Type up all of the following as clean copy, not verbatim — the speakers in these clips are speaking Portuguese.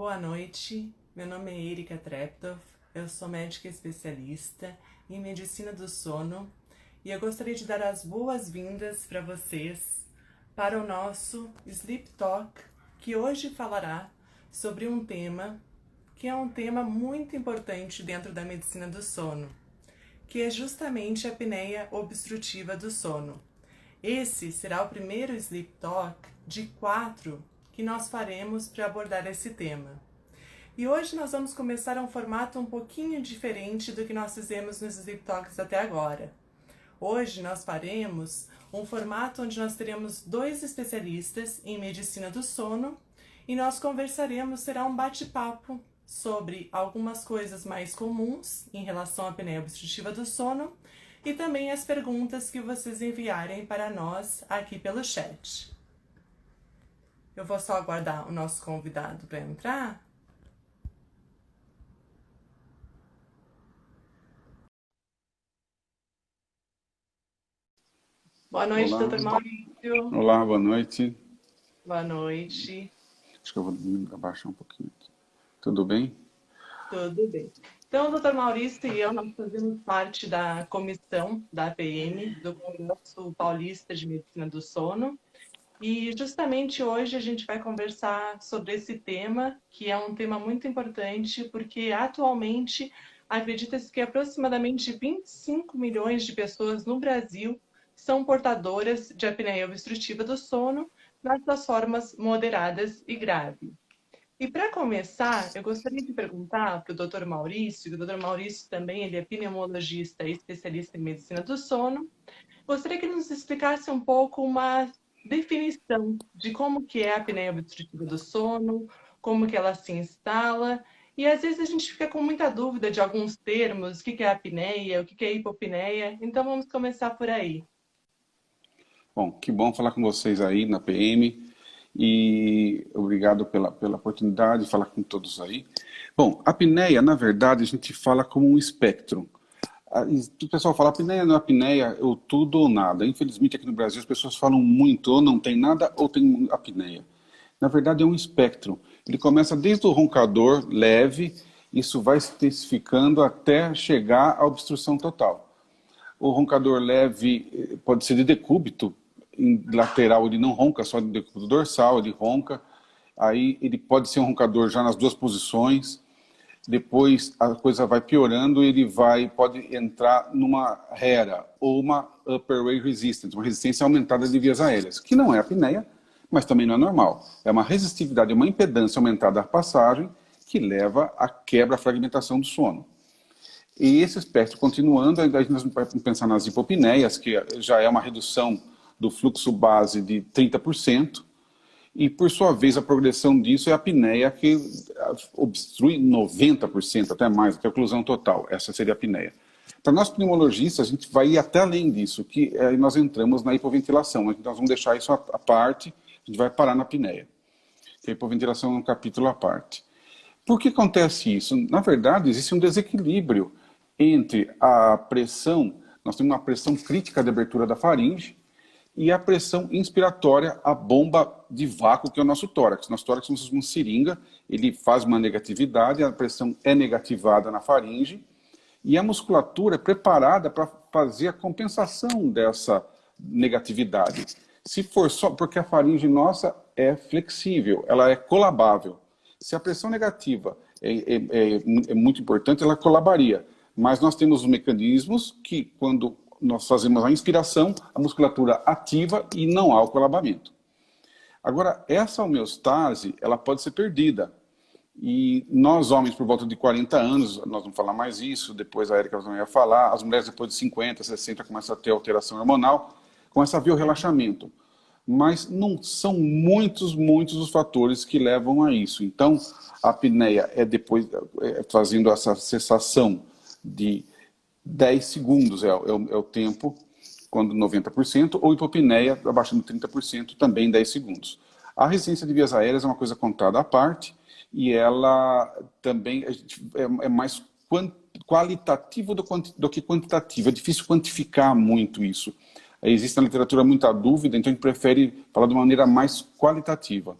Boa noite, meu nome é Erika Treptow, eu sou médica especialista em medicina do sono e eu gostaria de dar as boas-vindas para vocês para o nosso Sleep Talk, que hoje falará sobre um tema que é um tema muito importante dentro da medicina do sono, que é justamente a apneia obstrutiva do sono. Esse será o primeiro Sleep Talk de 4 que nós faremos para abordar esse tema. E hoje nós vamos começar um formato um pouquinho diferente do que nós fizemos nos Sleep Talks até agora. Hoje nós faremos um formato onde nós teremos 2 especialistas em medicina do sono e nós conversaremos, será um bate-papo sobre algumas coisas mais comuns em relação à apneia obstrutiva do sono e também as perguntas que vocês enviarem para nós aqui pelo chat. Eu vou só aguardar o nosso convidado para entrar. Boa noite, Olá. doutor Maurício. Olá, boa noite. Boa noite. Acho que eu vou abaixar um pouquinho aqui. Tudo bem? Tudo bem. Então, o doutor Maurício e eu, nós fazemos parte da comissão da APM, do Congresso Paulista de Medicina do Sono. E justamente hoje a gente vai conversar sobre esse tema, que é um tema muito importante, porque atualmente acredita-se que aproximadamente 25 milhões de pessoas no Brasil são portadoras de apneia obstrutiva do sono, nas suas formas moderadas e graves. E para começar, eu gostaria de perguntar para o Dr. Maurício, que o Dr. Maurício também ele é pneumologista e especialista em medicina do sono. Gostaria que ele nos explicasse um pouco uma definição de como que é a apneia obstrutiva do sono, como que ela se instala, e às vezes a gente fica com muita dúvida de alguns termos, o que é apneia, o que é hipopneia, então vamos começar por aí. Bom, que bom falar com vocês aí na PM e obrigado pela oportunidade de falar com todos aí. Bom, a apneia, na verdade, a gente fala como um espectro. O pessoal fala apneia não é apneia, ou tudo ou nada. Infelizmente aqui no Brasil as pessoas falam muito, ou não tem nada ou tem apneia. Na verdade é um espectro. Ele começa desde o roncador leve, isso vai se intensificando até chegar à obstrução total. O roncador leve pode ser de decúbito, em lateral ele não ronca, só de decúbito dorsal, ele ronca. Aí ele pode ser um roncador já nas 2 posições. Depois a coisa vai piorando, ele pode entrar numa HERA, ou uma Upper Way Resistance, uma resistência aumentada de vias aéreas, que não é apneia, mas também não é normal. É uma resistividade, uma impedância aumentada à passagem, que leva à quebra, à fragmentação do sono. E esse espectro continuando, aí nós vamos pensar nas hipopneias, que já é uma redução do fluxo base de 30%, e por sua vez a progressão disso é a apneia, que obstrui 90%, até mais, até a oclusão total. Essa seria a apneia. Para nós pneumologistas, a gente vai ir até além disso, que nós entramos na hipoventilação, mas nós vamos deixar isso à parte, a gente vai parar na apneia. A hipoventilação é um capítulo à parte. Por que acontece isso? Na verdade, existe um desequilíbrio entre a pressão, nós temos uma pressão crítica de abertura da faringe, e a pressão inspiratória, a bomba de vácuo, que é o nosso tórax. Nosso tórax é uma seringa, ele faz uma negatividade, a pressão é negativada na faringe, e a musculatura é preparada para fazer a compensação dessa negatividade. Se for só porque a faringe nossa é flexível, ela é colabável. Se a pressão negativa é muito importante, ela colabaria. Mas nós temos os mecanismos que, quando nós fazemos a inspiração, a musculatura ativa e não há o colabamento. Agora, essa homeostase, ela pode ser perdida. E nós, homens, por volta de 40 anos, nós vamos falar mais isso, depois a Erika também vai falar, as mulheres depois de 50, 60 começam a ter alteração hormonal, começa a haver o relaxamento. Mas não são muitos os fatores que levam a isso. Então, a apneia é depois, fazendo essa cessação de 10 segundos, é o tempo, quando 90%, ou hipopneia, abaixo de 30%, também 10 segundos. A resistência de vias aéreas é uma coisa contada à parte, e ela também é mais qualitativo do que quantitativo. É difícil quantificar muito isso. Existe na literatura muita dúvida, então a gente prefere falar de uma maneira mais qualitativa.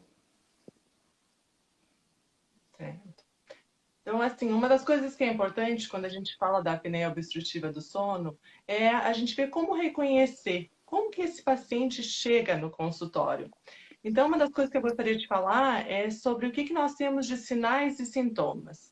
Então, assim, uma das coisas que é importante quando a gente fala da apneia obstrutiva do sono é a gente ver como reconhecer, como que esse paciente chega no consultório. Então, uma das coisas que eu gostaria de falar é sobre o que que nós temos de sinais e sintomas.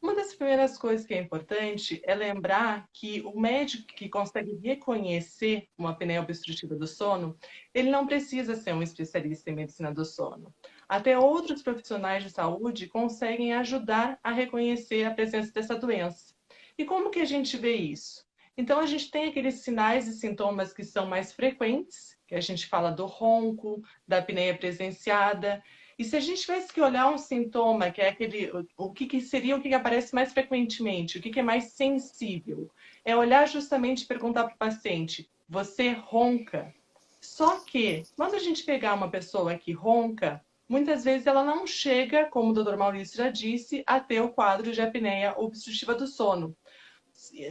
Uma das primeiras coisas que é importante é lembrar que o médico que consegue reconhecer uma apneia obstrutiva do sono, ele não precisa ser um especialista em medicina do sono. Até outros profissionais de saúde conseguem ajudar a reconhecer a presença dessa doença. E como que a gente vê isso? Então, a gente tem aqueles sinais e sintomas que são mais frequentes, que a gente fala do ronco, da apneia presenciada. E se a gente tivesse que olhar um sintoma, que é aquele, o que, que seria o que aparece mais frequentemente, o que, que é mais sensível, é olhar justamente e perguntar para o paciente: você ronca? Só que, quando a gente pegar uma pessoa que ronca, muitas vezes ela não chega, como o doutor Maurício já disse, a ter o quadro de apneia obstrutiva do sono.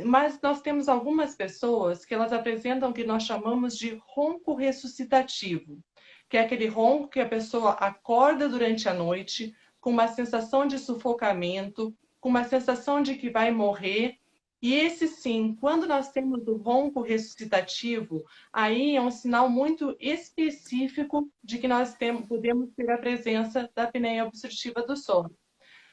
Mas nós temos algumas pessoas que elas apresentam o que nós chamamos de ronco ressuscitativo, que é aquele ronco que a pessoa acorda durante a noite com uma sensação de sufocamento, com uma sensação de que vai morrer. E esse sim, quando nós temos o ronco ressuscitativo, aí é um sinal muito específico de que nós podemos ter a presença da apneia obstrutiva do sono.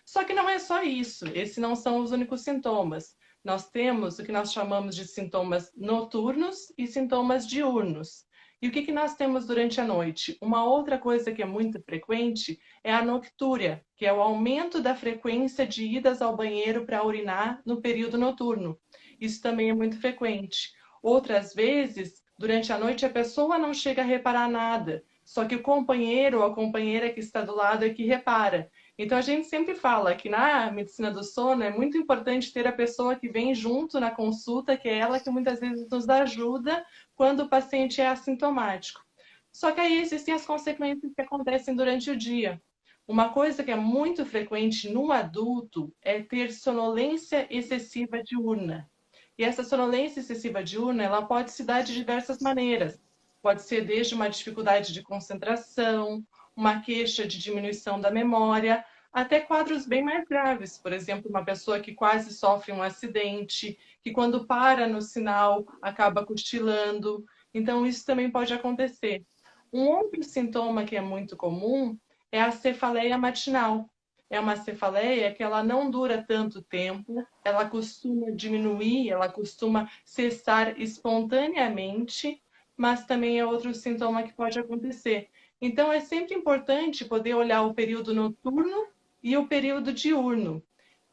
Só que não é só isso, esses não são os únicos sintomas. Nós temos o que nós chamamos de sintomas noturnos e sintomas diurnos. E o que nós temos durante a noite? Uma outra coisa que é muito frequente é a noctúria, que é o aumento da frequência de idas ao banheiro para urinar no período noturno. Isso também é muito frequente. Outras vezes, durante a noite, a pessoa não chega a reparar nada, só que o companheiro ou a companheira que está do lado é que repara. Então, a gente sempre fala que na medicina do sono é muito importante ter a pessoa que vem junto na consulta, que é ela que muitas vezes nos ajuda quando o paciente é assintomático. Só que aí existem as consequências que acontecem durante o dia. Uma coisa que é muito frequente no adulto é ter sonolência excessiva diurna. E essa sonolência excessiva diurna, ela pode se dar de diversas maneiras. Pode ser desde uma dificuldade de concentração, uma queixa de diminuição da memória, até quadros bem mais graves. Por exemplo, uma pessoa que quase sofre um acidente, que quando para no sinal acaba cochilando. Então, isso também pode acontecer. Um outro sintoma que é muito comum é a cefaleia matinal. É uma cefaleia que ela não dura tanto tempo, ela costuma diminuir, ela costuma cessar espontaneamente, mas também é outro sintoma que pode acontecer. Então, é sempre importante poder olhar o período noturno e o período diurno.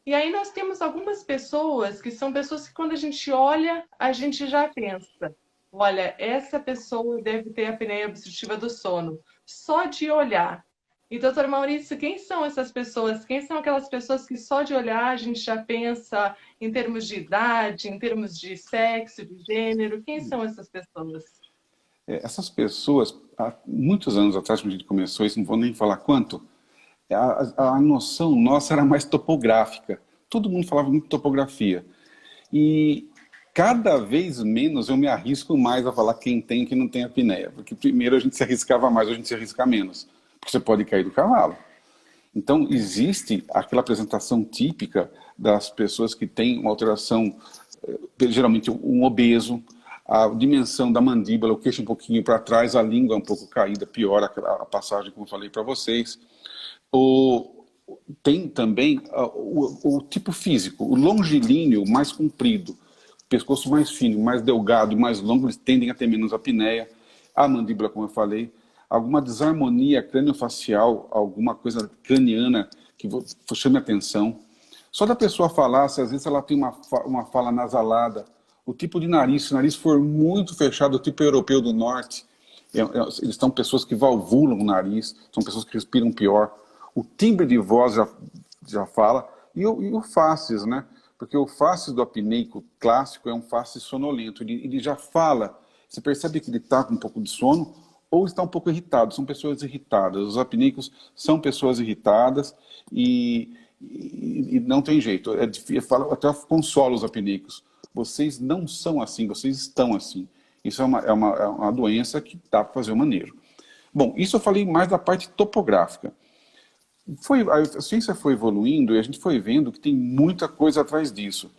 E aí nós temos algumas pessoas que são pessoas que quando a gente olha, a gente já pensa, olha, essa pessoa deve ter apneia obstrutiva do sono, só de olhar. E, doutor Maurício, quem são essas pessoas? Quem são aquelas pessoas que só de olhar a gente já pensa em termos de idade, em termos de sexo, de gênero? Quem são essas pessoas? Essas pessoas, há muitos anos atrás, quando a gente começou isso, não vou nem falar quanto, a noção nossa era mais topográfica. Todo mundo falava muito de topografia. E cada vez menos eu me arrisco mais a falar quem tem e quem não tem apneia. Porque primeiro a gente se arriscava mais, hoje a gente se arrisca menos. Porque você pode cair do cavalo. Então, existe aquela apresentação típica das pessoas que têm uma alteração, geralmente um obeso, a dimensão da mandíbula, o queixo um pouquinho para trás, a língua um pouco caída, piora a passagem, como eu falei para vocês. Tem também o tipo físico, o longilíneo mais comprido, o pescoço mais fino, mais delgado e mais longo, eles tendem a ter menos apneia. A mandíbula, como eu falei, alguma desarmonia crâniofacial, alguma coisa craniana que chame atenção. Só da pessoa falar, se às vezes ela tem uma fala nasalada, o tipo de nariz, se o nariz for muito fechado, o tipo europeu do norte, eles são pessoas que valvulam o nariz, são pessoas que respiram pior. O timbre de voz já fala, e o facies, né? Porque o facies do apneico clássico é um facies sonolento, ele já fala, você percebe que ele está com um pouco de sono, ou está um pouco irritado, são pessoas irritadas. Os apneicos são pessoas irritadas e não tem jeito. Eu falo, até consolo os apneicos. Vocês não são assim, vocês estão assim. Isso é uma doença que dá para fazer o manejo. Bom, isso eu falei mais da parte topográfica. A ciência foi evoluindo e a gente foi vendo que tem muita coisa atrás disso.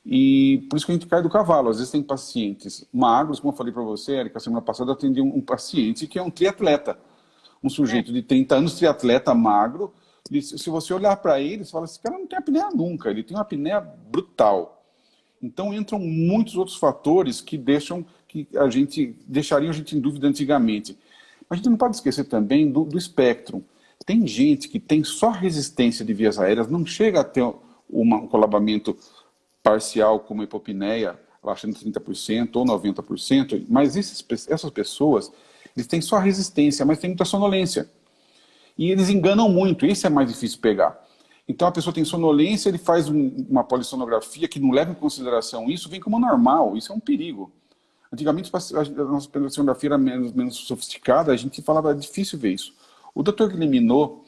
E por isso que a gente cai do cavalo. Às vezes tem pacientes magros, como eu falei para você, Érica, semana passada eu atendi um paciente que é um triatleta. Um É, sujeito de 30 anos, triatleta magro. E se você olhar para ele, você fala, esse cara não tem apneia nunca, ele tem uma apneia brutal. Então entram muitos outros fatores que deixariam a gente em dúvida antigamente. Mas a gente não pode esquecer também do espectro. Tem gente que tem só resistência de vias aéreas, não chega a ter um colabamento parcial como hipopneia, abaixando 30% ou 90%, mas essas pessoas, eles têm só resistência, mas têm muita sonolência. E eles enganam muito, isso é mais difícil pegar. Então a pessoa tem sonolência, ele faz uma polissonografia que não leva em consideração isso, vem como normal, isso é um perigo. Antigamente a nossa polissonografia era menos sofisticada, a gente falava, é difícil ver isso. O Dr. Guilleminot,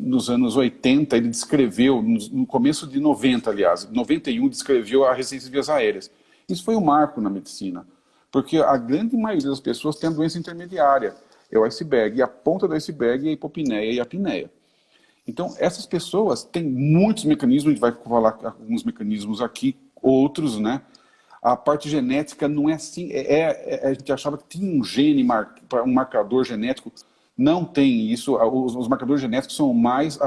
nos anos 80, ele descreveu, no começo de 90, aliás, 91, descreveu a resistência de vias aéreas. Isso foi um marco na medicina, porque a grande maioria das pessoas tem a doença intermediária, é o iceberg, e a ponta do iceberg é a hipopneia e a apneia. Então, essas pessoas têm muitos mecanismos, a gente vai falar alguns mecanismos aqui, outros, né? A parte genética não é assim, a gente achava que tinha um gene, um marcador genético, não tem isso, os marcadores genéticos são mais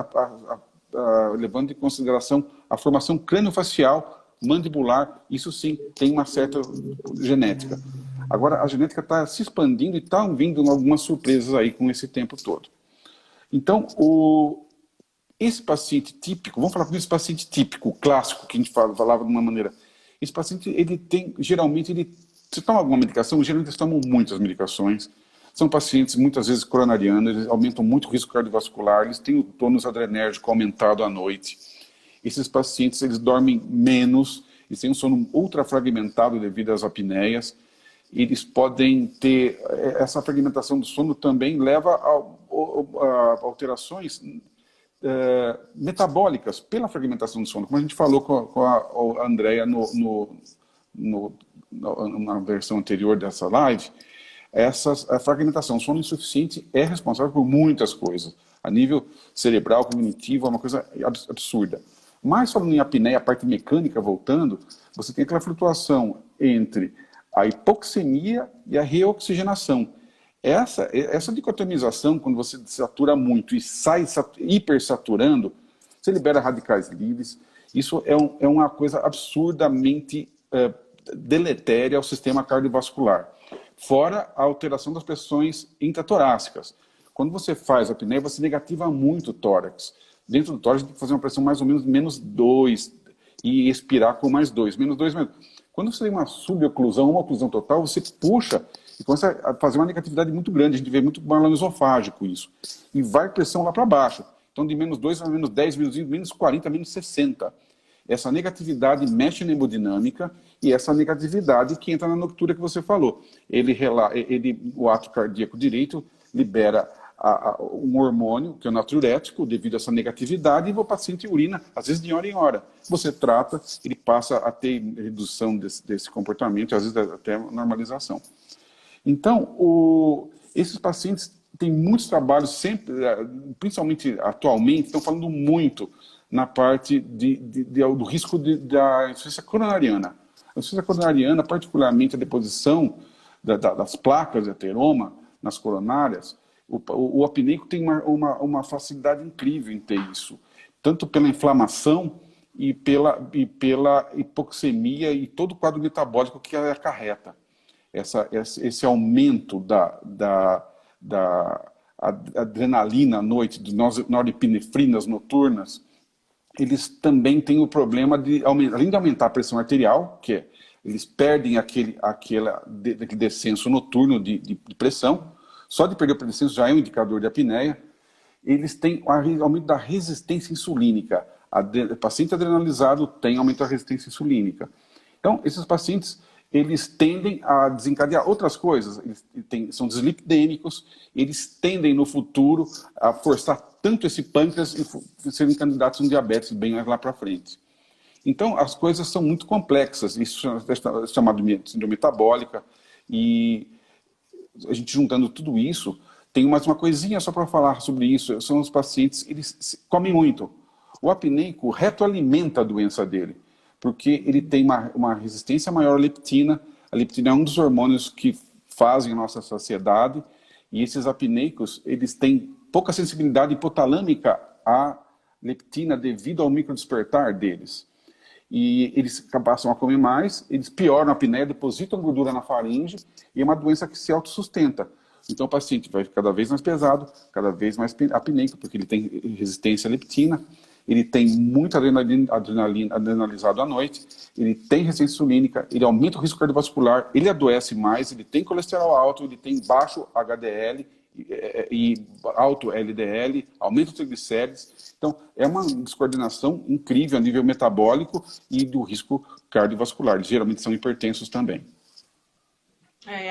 levando em consideração a formação craniofacial, mandibular, isso sim tem uma certa genética. Agora, a genética está se expandindo e estão vindo algumas surpresas aí com esse tempo todo. Então, esse paciente típico, vamos falar com esse paciente típico, clássico, que a gente falava de uma maneira. Esse paciente, geralmente, se toma alguma medicação, geralmente eles tomam muitas medicações. São pacientes, muitas vezes, coronarianos, eles aumentam muito o risco cardiovascular, eles têm o tônus adrenérgico aumentado à noite. Esses pacientes, eles dormem menos, eles têm um sono ultrafragmentado devido às apneias. Eles podem ter, essa fragmentação do sono também leva a alterações metabólicas pela fragmentação do sono, como a gente falou com a Andrea na versão anterior dessa live. A fragmentação, sono insuficiente é responsável por muitas coisas. A nível cerebral, cognitivo, é uma coisa absurda. Mas falando em apneia, a parte mecânica, voltando, você tem aquela flutuação entre a hipoxemia e a reoxigenação. Essa dicotomização, quando você satura muito e sai hipersaturando, você libera radicais livres. Isso é uma coisa absurdamente deletéria ao sistema cardiovascular. Fora a alteração das pressões intratorácicas. Quando você faz a apneia, você negativa muito o tórax. Dentro do tórax, tem que fazer uma pressão mais ou menos -2 e expirar com +2, -2 mesmo. Quando você tem uma suboclusão, uma oclusão total, você puxa e começa a fazer uma negatividade muito grande. A gente vê muito balão esofágico isso. E vai pressão lá para baixo. Então, de -2 a -10, -20, -40, -60. Essa negatividade mexe na hemodinâmica e essa negatividade que entra na noctura que você falou. O ato cardíaco direito libera um hormônio, que é o natriurético, devido a essa negatividade, e o paciente urina, às vezes de hora em hora. Você trata, ele passa a ter redução desse comportamento, às vezes até normalização. Então, esses pacientes têm muitos trabalhos, sempre, principalmente atualmente, estão falando muito na parte do risco da insuficiência coronariana. A insuficiência coronariana, particularmente a deposição das placas de ateroma nas coronárias, o apneico tem uma facilidade incrível em ter isso, tanto pela inflamação e pela hipoxemia e todo o quadro metabólico que acarreta. Esse aumento da adrenalina à noite, de norepinefrinas noturnas, eles também têm o problema de, além de aumentar a pressão arterial, que eles perdem aquele descenso noturno de pressão. Só de perder o descenso já é um indicador de apneia. Eles têm o aumento da resistência insulínica. O paciente adrenalizado tem aumento da resistência insulínica. Então, esses pacientes, eles tendem a desencadear outras coisas. São dislipidêmicos, eles tendem no futuro a forçar tanto esse pâncreas e serem candidatos a um diabetes bem mais lá para frente. Então, as coisas são muito complexas. Isso é chamado de síndrome metabólica. E a gente juntando tudo isso, Tem mais uma coisinha só para falar sobre isso, são os pacientes, eles comem muito. O apneico retroalimenta a doença dele, porque ele tem uma resistência maior à leptina. A leptina é um dos hormônios que fazem a nossa saciedade, e esses apneicos, eles têm pouca sensibilidade hipotalâmica à leptina devido ao microdespertar deles. E eles passam a comer mais, eles pioram a apneia, depositam gordura na faringe, e é uma doença que se autossustenta. Então o paciente vai cada vez mais pesado, cada vez mais apneico, porque ele tem resistência à leptina, ele tem muita adrenalina adrenalizado à noite, ele tem resistência insulínica, ele aumenta o risco cardiovascular, ele adoece mais, ele tem colesterol alto, ele tem baixo HDL e alto LDL, aumenta os triglicérides. Então, é uma descoordenação incrível a nível metabólico e do risco cardiovascular. Geralmente são hipertensos também.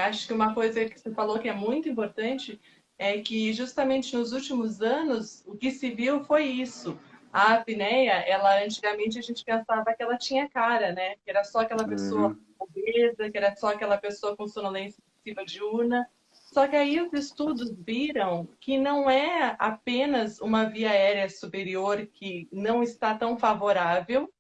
Acho que uma coisa que você falou que é muito importante é que justamente nos últimos anos o que se viu foi isso. A apneia, ela antigamente a gente pensava que ela tinha cara, né? Que era só aquela pessoa obesa, que era só aquela pessoa com sonolência excessiva diurna. Só que aí os estudos viram que não é apenas uma via aérea superior que não está tão favorável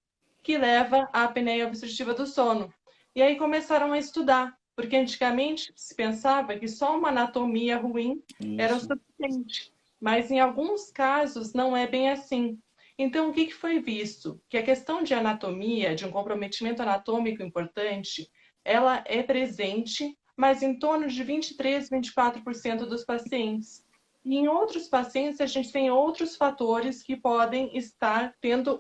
que leva à apneia obstrutiva do sono. E aí começaram a estudar, porque antigamente se pensava que só uma anatomia ruim era o Isso. suficiente, mas em alguns casos não é bem assim. Então, o que foi visto? Que a questão de anatomia, de um comprometimento anatômico importante, ela é presente, mas em torno de 23, 24% dos pacientes. E em outros pacientes, a gente tem outros fatores que podem estar tendo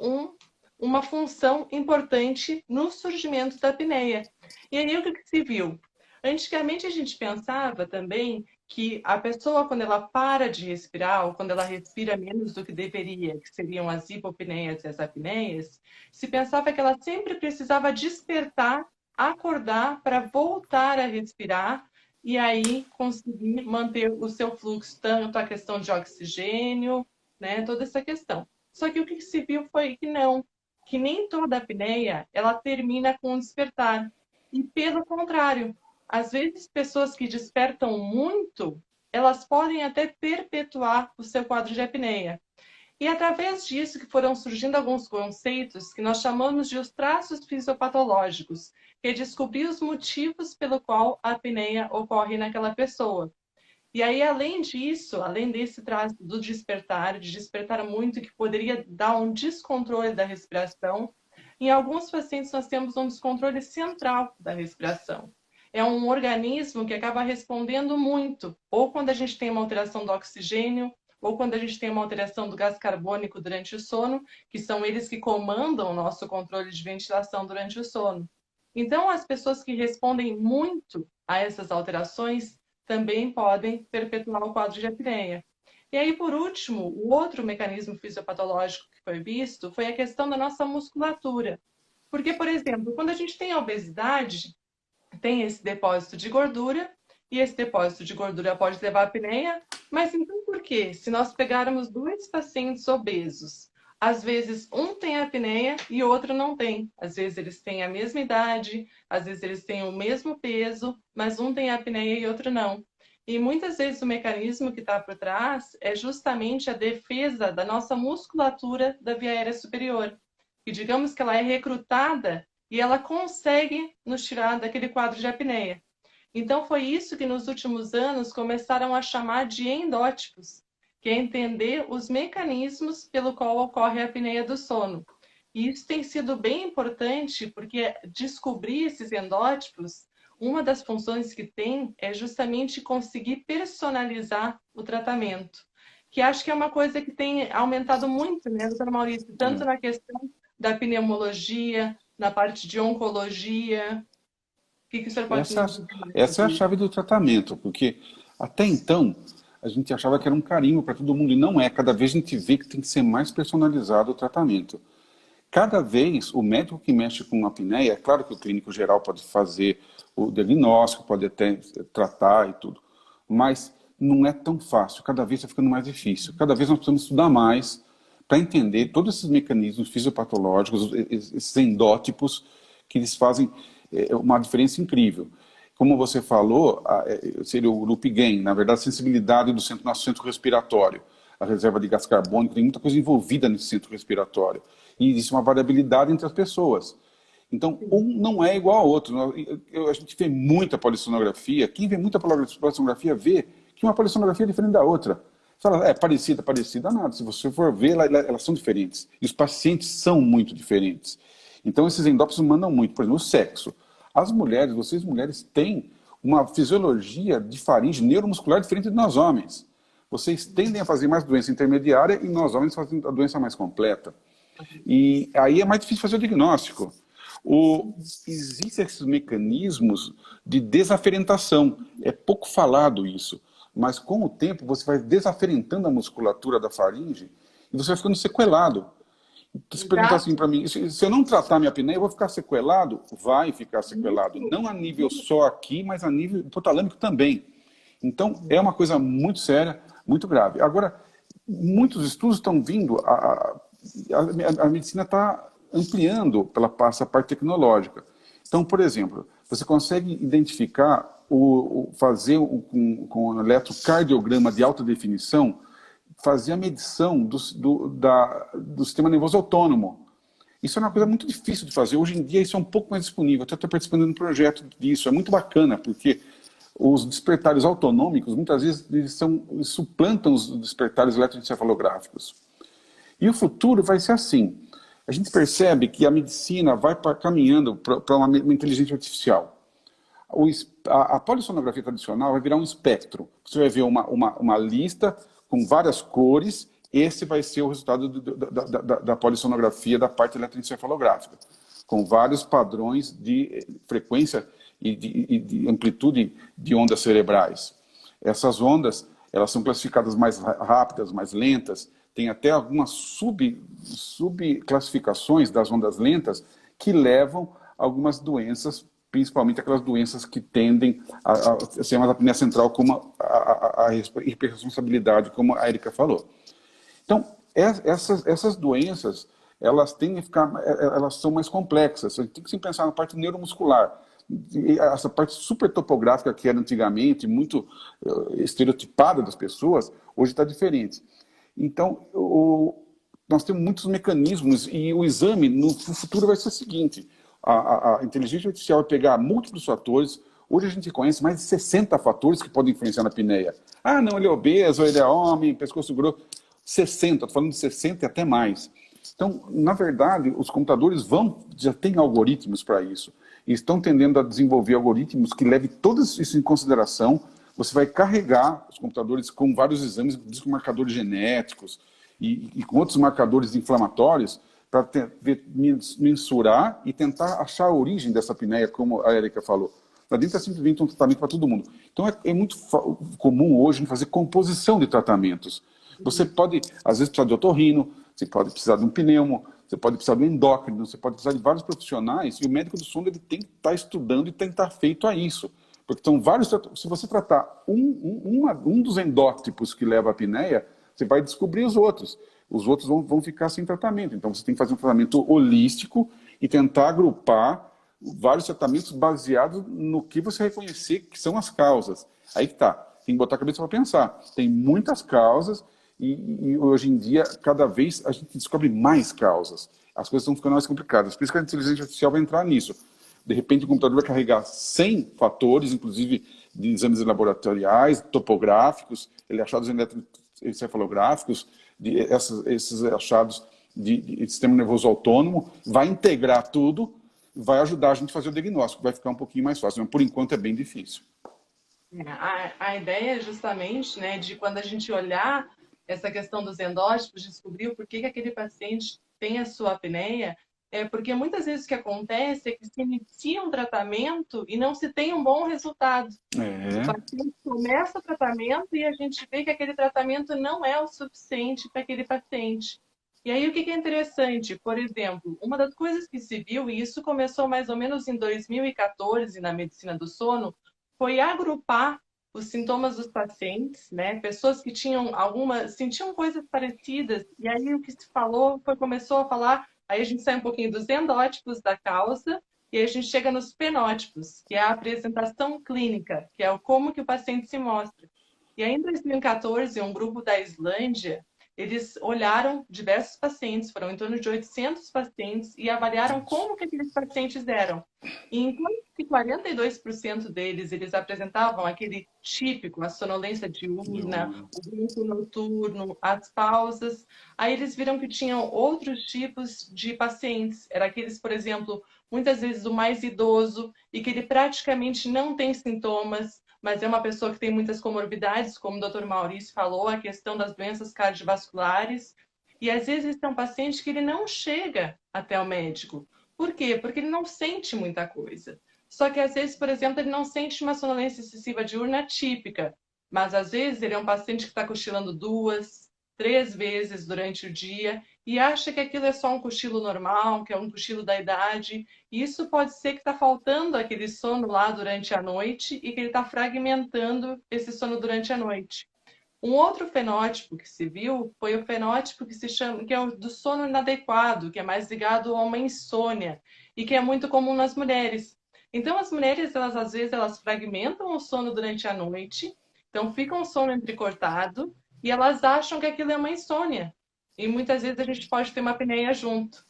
uma função importante no surgimento da apneia. E aí o que se viu? Antigamente a gente pensava também que a pessoa, quando ela para de respirar, ou quando ela respira menos do que deveria, que seriam as hipopneias e as apneias, se pensava que ela sempre precisava despertar, acordar para voltar a respirar e aí conseguir manter o seu fluxo, tanto a questão de oxigênio, né, toda essa questão. Só que o que se viu foi que não, que nem toda apneia ela termina com um despertar. E pelo contrário, às vezes pessoas que despertam muito, elas podem até perpetuar o seu quadro de apneia. E através disso que foram surgindo alguns conceitos que nós chamamos de os traços fisiopatológicos, que é descobrir os motivos pelo qual a apneia ocorre naquela pessoa. E aí, além disso, além desse traço do despertar, de despertar muito, que poderia dar um descontrole da respiração, em alguns pacientes nós temos um descontrole central da respiração. É um organismo que acaba respondendo muito, ou quando a gente tem uma alteração do oxigênio, ou quando a gente tem uma alteração do gás carbônico durante o sono, que são eles que comandam o nosso controle de ventilação durante o sono. Então, as pessoas que respondem muito a essas alterações também podem perpetuar o quadro de apneia. E aí, por último, o outro mecanismo fisiopatológico que foi visto foi a questão da nossa musculatura. Porque, por exemplo, quando a gente tem a obesidade, tem esse depósito de gordura, e esse depósito de gordura pode levar à apneia, mas então por quê? Se nós pegarmos dois pacientes obesos, às vezes um tem apneia e o outro não tem. Às vezes eles têm a mesma idade, às vezes eles têm o mesmo peso, mas um tem apneia e outro não. E muitas vezes o mecanismo que está por trás é justamente a defesa da nossa musculatura da via aérea superior. E digamos que ela é recrutada e ela consegue nos tirar daquele quadro de apneia. Então foi isso que nos últimos anos começaram a chamar de endótipos, que é entender os mecanismos pelo qual ocorre a apneia do sono. E isso tem sido bem importante porque descobrir esses endótipos, uma das funções que tem é justamente conseguir personalizar o tratamento, que acho que é uma coisa que tem aumentado muito, né, doutor Maurício, tanto na questão da pneumologia, na parte de oncologia. O que o senhor pode Essa, nos dizer essa é a sobre isso? chave do tratamento, porque até então a gente achava que era um carinho para todo mundo, e não é. Cada vez a gente vê que tem que ser mais personalizado o tratamento. Cada vez o médico que mexe com a apneia, é claro que o clínico geral pode fazer o diagnóstico, pode até tratar e tudo, mas não é tão fácil, cada vez está ficando mais difícil. Cada vez nós precisamos estudar mais para entender todos esses mecanismos fisiopatológicos, esses endótipos, que eles fazem uma diferença incrível. como você falou, seria o loop gain, na verdade, a sensibilidade do centro, nosso centro respiratório, a reserva de gás carbônico, tem muita coisa envolvida nesse centro respiratório. E existe uma variabilidade entre as pessoas. Então, um não é igual ao outro. A gente vê muita polissonografia. Quem vê muita polissonografia vê que uma polissonografia é diferente da outra. Você fala, é parecida, parecida, nada. Se você for ver, elas são diferentes. E os pacientes são muito diferentes. Então, esses endócrinos mandam muito. Por exemplo, o sexo. As mulheres, vocês mulheres, têm uma fisiologia de faringe neuromuscular diferente de nós homens. Vocês tendem a fazer mais doença intermediária e nós homens fazemos a doença mais completa. E aí é mais difícil fazer o diagnóstico. Existem esses mecanismos de desaferentação. É pouco falado isso. Mas com o tempo você vai desaferentando a musculatura da faringe e você vai ficando sequelado. Se perguntar assim para mim, se eu não tratar minha apneia, eu vou ficar sequelado? Vai ficar sequelado. Não a nível só aqui, mas a nível hipotalâmico também. Então, é uma coisa muito séria, muito grave. Agora, muitos estudos estão vindo, a medicina está ampliando pela essa parte tecnológica. Então, por exemplo, você consegue identificar, fazer com um eletrocardiograma de alta definição, fazer a medição do sistema nervoso autônomo. Isso é uma coisa muito difícil de fazer. Hoje em dia isso é um pouco mais disponível. Eu estou participando de um projeto disso. É muito bacana, porque os despertares autonômicos, muitas vezes, eles suplantam os despertares eletroencefalográficos. E o futuro vai ser assim. A gente percebe que a medicina vai caminhando para uma inteligência artificial. A polissonografia tradicional vai virar um espectro. Você vai ver uma lista com várias cores. Esse vai ser o resultado da polissonografia da parte eletroencefalográfica, com vários padrões de frequência e de amplitude de ondas cerebrais. Essas ondas, elas são classificadas mais rápidas, mais lentas. Tem até algumas subclassificações das ondas lentas que levam a algumas doenças, principalmente aquelas doenças que tendem a ser mais apneia central, como a hiperresponsabilidade, como a Érica falou. Então, essas doenças, elas tendem a ficar, elas são mais complexas. A gente tem que pensar na parte neuromuscular. Essa parte super topográfica que era antigamente, muito estereotipada das pessoas, hoje está diferente. Então, nós temos muitos mecanismos e o exame no futuro vai ser o seguinte: a inteligência artificial vai pegar múltiplos fatores. Hoje a gente conhece mais de 60 fatores que podem influenciar na apneia. Ah, não, ele é obeso, ele é homem, pescoço grosso. 60, estou falando de 60 e até mais. Então, na verdade, os computadores já têm algoritmos para isso. E estão tendendo a desenvolver algoritmos que levem tudo isso em consideração. Você vai carregar os computadores com vários exames, com marcadores genéticos e com outros marcadores inflamatórios para mensurar e tentar achar a origem dessa apneia, como a Érica falou. Não adianta simplesmente um tratamento para todo mundo. Então é muito comum hoje fazer composição de tratamentos. Você pode, às vezes, precisar de otorrino, você pode precisar de um pneumo, você pode precisar de um endócrino, você pode precisar de vários profissionais, e o médico do sono ele tem que estar estudando e tem que estar feito a isso. Porque são vários. Se você tratar um dos endótipos que leva à apneia, você vai descobrir os outros. Os outros vão ficar sem tratamento. Então você tem que fazer um tratamento holístico e tentar agrupar vários tratamentos baseados no que você reconhecer que são as causas. Aí que tá. Tem que botar a cabeça para pensar. Tem muitas causas e hoje em dia, cada vez, a gente descobre mais causas. As coisas estão ficando mais complicadas. Por isso que a inteligência artificial vai entrar nisso. De repente, o computador vai carregar 100 fatores, inclusive de exames laboratoriais, topográficos, achados eletroencefalográficos, esses achados de sistema nervoso autônomo, vai integrar tudo, vai ajudar a gente a fazer o diagnóstico, vai ficar um pouquinho mais fácil, mas por enquanto é bem difícil. A ideia é justamente, né, de quando a gente olhar essa questão dos endótipos, descobrir o porquê que aquele paciente tem a sua apneia, porque muitas vezes o que acontece é que se inicia um tratamento e não se tem um bom resultado. O paciente começa o tratamento e a gente vê que aquele tratamento não é o suficiente para aquele paciente. E aí o que é interessante? Por exemplo, uma das coisas que se viu, e isso começou mais ou menos em 2014 na medicina do sono, foi agrupar os sintomas dos pacientes, né? Pessoas que sentiam coisas parecidas, e aí o que se falou começou a falar. Aí a gente sai um pouquinho dos endótipos da causa E aí a gente chega nos fenótipos, que é a apresentação clínica, que é o como que o paciente se mostra. E aí, em 2014, um grupo da Islândia, eles olharam diversos pacientes, foram em torno de 800 pacientes, e avaliaram como que aqueles pacientes eram. E enquanto que 42% deles, eles apresentavam aquele típico, a sonolência diurna, Diurna. o ronco noturno, as pausas, aí eles viram que tinham outros tipos de pacientes. Era aqueles, por exemplo, muitas vezes o mais idoso, e que ele praticamente não tem sintomas, mas é uma pessoa que tem muitas comorbidades, como o Dr. Maurício falou, a questão das doenças cardiovasculares. E às vezes é um paciente que ele não chega até o médico. Por quê? Porque ele não sente muita coisa. Só que às vezes, por exemplo, ele não sente uma sonolência excessiva diurna típica, mas às vezes ele é um paciente que está cochilando 2, 3 vezes durante o dia e acha que aquilo é só um cochilo normal, que é um cochilo da idade. E isso pode ser que está faltando aquele sono lá durante a noite e que ele está fragmentando esse sono durante a noite. Um outro fenótipo que se viu foi o fenótipo que se chama, que é o do sono inadequado, que é mais ligado a uma insônia e que é muito comum nas mulheres. Então, as mulheres, elas às vezes, elas fragmentam o sono durante a noite, então fica um sono entrecortado e elas acham que aquilo é uma insônia. E muitas vezes a gente pode ter uma apneia junto.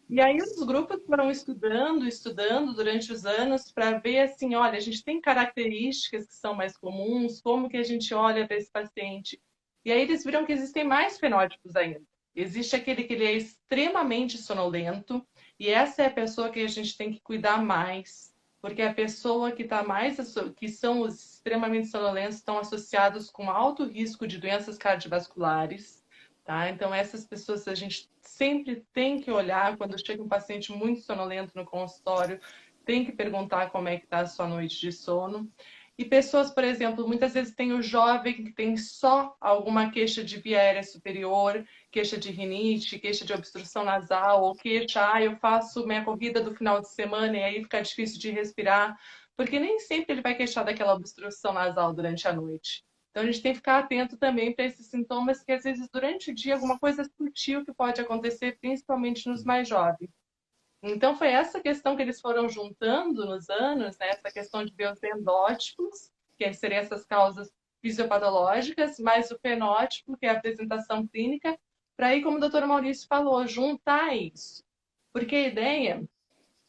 E aí os grupos foram estudando durante os anos para ver assim, olha, a gente tem características que são mais comuns, como que a gente olha para esse paciente. E aí eles viram que existem mais fenótipos ainda. Existe aquele que ele é extremamente sonolento, e essa é a pessoa que a gente tem que cuidar mais, porque a pessoa que está mais, que são os extremamente sonolentos, estão associados com alto risco de doenças cardiovasculares. Tá? Então, essas pessoas a gente sempre tem que olhar quando chega um paciente muito sonolento no consultório, tem que perguntar como é que está a sua noite de sono. E pessoas, por exemplo, muitas vezes tem o jovem que tem só alguma queixa de via aérea superior, queixa de rinite, queixa de obstrução nasal, ou queixa, eu faço minha corrida do final de semana e aí fica difícil de respirar, porque nem sempre ele vai queixar daquela obstrução nasal durante a noite. Então, a gente tem que ficar atento também para esses sintomas que, às vezes, durante o dia, alguma coisa sutil que pode acontecer, principalmente nos mais jovens. Então, foi essa questão que eles foram juntando nos anos, né? Essa questão de ver os endótipos, que seriam essas causas fisiopatológicas, mais o fenótipo, que é a apresentação clínica, para aí, como o doutor Maurício falou, juntar isso. Porque a ideia,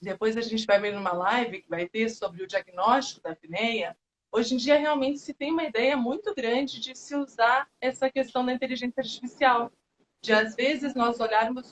depois a gente vai ver numa live que vai ter sobre o diagnóstico da apneia. Hoje em dia, realmente se tem uma ideia muito grande de se usar essa questão da inteligência artificial. De, às vezes, nós olharmos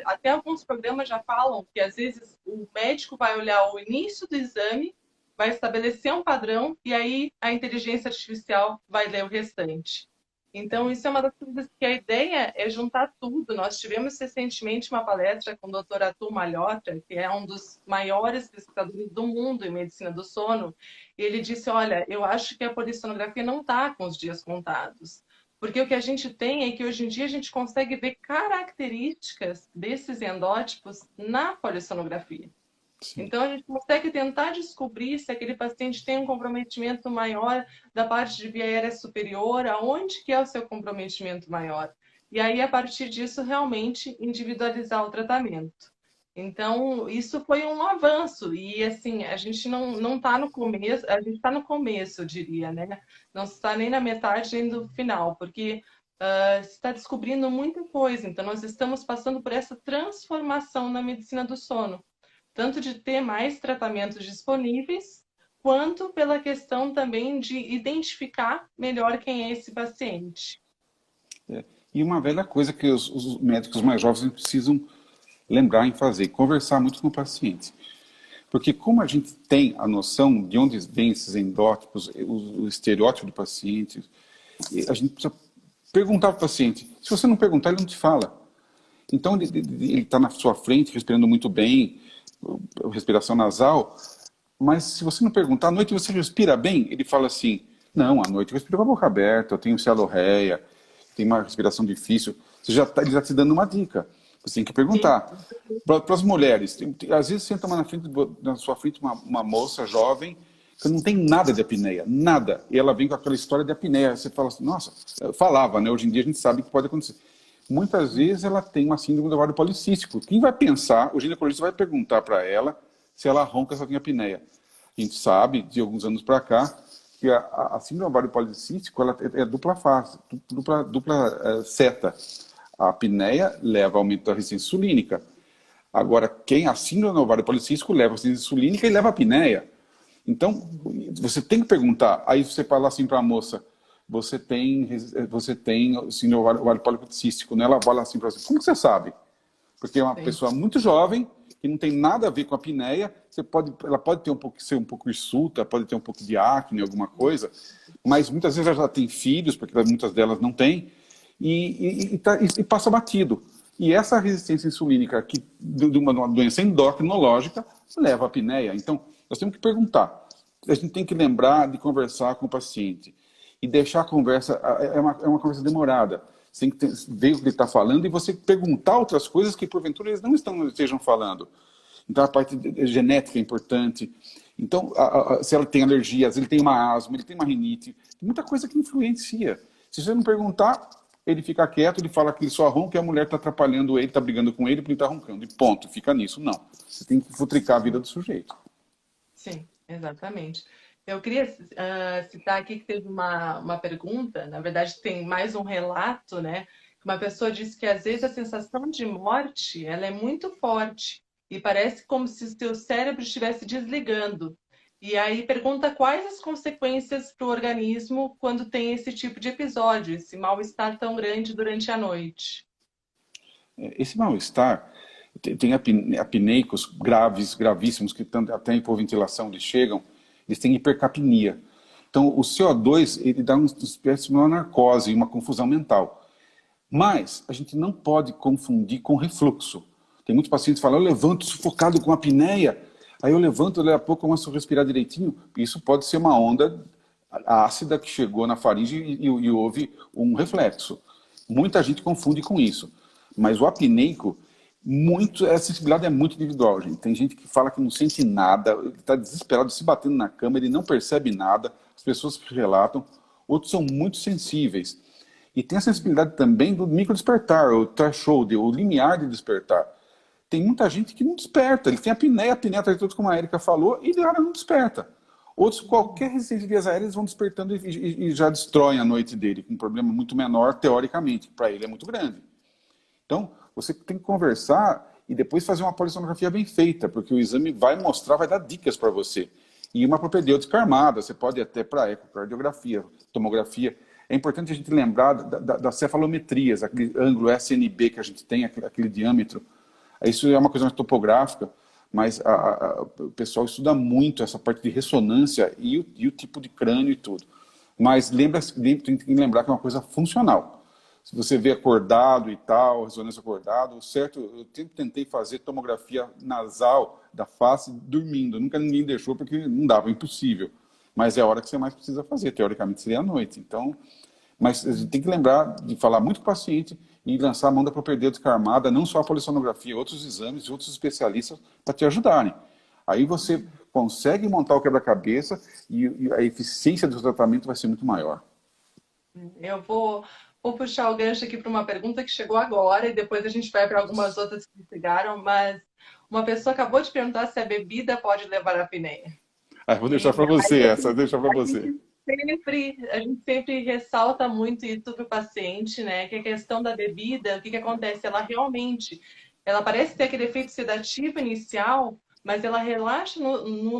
até alguns programas já falam que, às vezes, o médico vai olhar o início do exame, vai estabelecer um padrão e aí a inteligência artificial vai ler o restante. Então, isso é uma das coisas que a ideia é juntar tudo. Nós tivemos recentemente uma palestra com o Dr. Atul Malhotra, que é um dos maiores pesquisadores do mundo em medicina do sono, e ele disse, olha, eu acho que a polissonografia não está com os dias contados. Porque o que a gente tem é que hoje em dia a gente consegue ver características desses endótipos na polissonografia. Sim. Então, a gente consegue tentar descobrir se aquele paciente tem um comprometimento maior da parte de via aérea superior, aonde que é o seu comprometimento maior. E aí, a partir disso, realmente individualizar o tratamento. Então, isso foi um avanço. E, assim, a gente não está no começo, a gente está no começo, eu diria, né? Não está nem na metade nem no final, porque se está descobrindo muita coisa. Então, nós estamos passando por essa transformação na medicina do sono tanto de ter mais tratamentos disponíveis, quanto pela questão também de identificar melhor quem é esse paciente. É. E uma velha coisa que os médicos mais jovens precisam lembrar em fazer, conversar muito com o paciente. Porque como a gente tem a noção de onde vêm esses endótipos, o estereótipo do paciente, a gente precisa perguntar para o paciente. Se você não perguntar, ele não te fala. Então ele está na sua frente, respirando muito bem, respiração nasal, mas se você não perguntar, à noite você respira bem? Ele fala assim, não, à noite eu respiro com a boca aberta, eu tenho cialorreia, tenho uma respiração difícil. Ele já está te dando uma dica. Você tem que perguntar. Para as mulheres, às vezes senta na sua frente uma moça jovem que não tem nada de apneia, nada. E ela vem com aquela história de apneia. Você fala assim, nossa, falava, né? Hoje em dia a gente sabe que pode acontecer. Muitas vezes ela tem uma síndrome do ovário policístico. Quem vai pensar, o ginecologista vai perguntar para ela Se ela ronca, só tem apneia. A gente sabe, de alguns anos para cá, que a síndrome ovário policístico ela é dupla fase, dupla seta. A apneia leva ao aumento da resistência insulínica. Agora, quem a síndrome ovário policístico leva a resistência insulínica e leva a apneia. Então, você tem que perguntar. Aí você fala assim para a moça, você tem síndrome ovário policístico, né? Ela fala assim para você, como que você sabe? Porque é uma Sim. pessoa muito jovem, que não tem nada a ver com a apneia, ela pode ter ser um pouco hirsuta, pode ter um pouco de acne, alguma coisa, mas muitas vezes ela já tem filhos, porque muitas delas não têm, e passa batido. E essa resistência insulínica de uma doença endocrinológica leva à apneia. Então, nós temos que perguntar. A gente tem que lembrar de conversar com o paciente. E deixar a conversa, é uma conversa demorada. Você tem que ver o que ele está falando e você perguntar outras coisas que, porventura, eles não estejam falando. Então, a parte genética é importante. Então, se ela tem alergias, ele tem uma asma, ele tem uma rinite, tem muita coisa que influencia. Se você não perguntar, ele fica quieto, ele fala que ele só ronca e a mulher está atrapalhando ele, está brigando com ele porque ele está roncando. E ponto, fica nisso. Não. Você tem que futricar a vida do sujeito. Sim, exatamente. Eu queria citar aqui que teve uma pergunta, na verdade tem mais um relato, né? Que uma pessoa disse que às vezes a sensação de morte, ela é muito forte e parece como se o seu cérebro estivesse desligando. E aí pergunta quais as consequências para o organismo quando tem esse tipo de episódio, esse mal-estar tão grande durante a noite. Esse mal-estar, tem apneicos graves, gravíssimos, que até em hipoventilação eles chegam, eles têm hipercapnia. Então, o CO2, ele dá uma espécie de uma narcose, uma confusão mental. Mas, a gente não pode confundir com refluxo. Tem muitos pacientes que falam, eu levanto sufocado com apneia, aí eu levanto, daí a pouco eu começo a respirar direitinho. Isso pode ser uma onda ácida que chegou na faringe e houve um reflexo. Muita gente confunde com isso. Mas o apneico, a sensibilidade é muito individual, gente. Tem gente que fala que não sente nada, está desesperado, se batendo na cama, ele não percebe nada, as pessoas que relatam, outros são muito sensíveis. E tem a sensibilidade também do microdespertar, o threshold, o limiar de despertar. Tem muita gente que não desperta, ele tem a apneia traz tudo como a Erika falou, e de hora não desperta. Outros, qualquer resistência de vias aéreas, vão despertando e já destroem a noite dele, com um problema muito menor, teoricamente, para ele é muito grande. Então, você tem que conversar e depois fazer uma polissonografia bem feita, porque o exame vai mostrar, vai dar dicas para você. E uma propedêutica armada, você pode ir até para ecocardiografia, tomografia. É importante a gente lembrar das cefalometrias, aquele ângulo SNB que a gente tem, aquele diâmetro. Isso é uma coisa mais topográfica, mas o pessoal estuda muito essa parte de ressonância e o tipo de crânio e tudo. Mas tem que lembrar que é uma coisa funcional. Se você vê acordado e tal, ressonância acordado, certo, eu tentei fazer tomografia nasal da face dormindo. Nunca ninguém deixou porque não dava, impossível. Mas é a hora que você mais precisa fazer, teoricamente seria à noite. Então, mas a gente tem que lembrar de falar muito com o paciente e lançar a mão da propedêutica armada, não só a polissonografia, outros exames, outros especialistas para te ajudarem. Aí você consegue montar o quebra-cabeça e a eficiência do tratamento vai ser muito maior. Eu vou puxar o gancho aqui para uma pergunta que chegou agora e depois a gente vai para algumas outras que chegaram, mas uma pessoa acabou de perguntar se a bebida pode levar à apneia. Vou deixar E para você aí essa, deixa para a você. gente a gente sempre ressalta muito isso para o paciente, né? Que a questão da bebida, o que acontece? Ela parece ter aquele efeito sedativo inicial, mas ela relaxa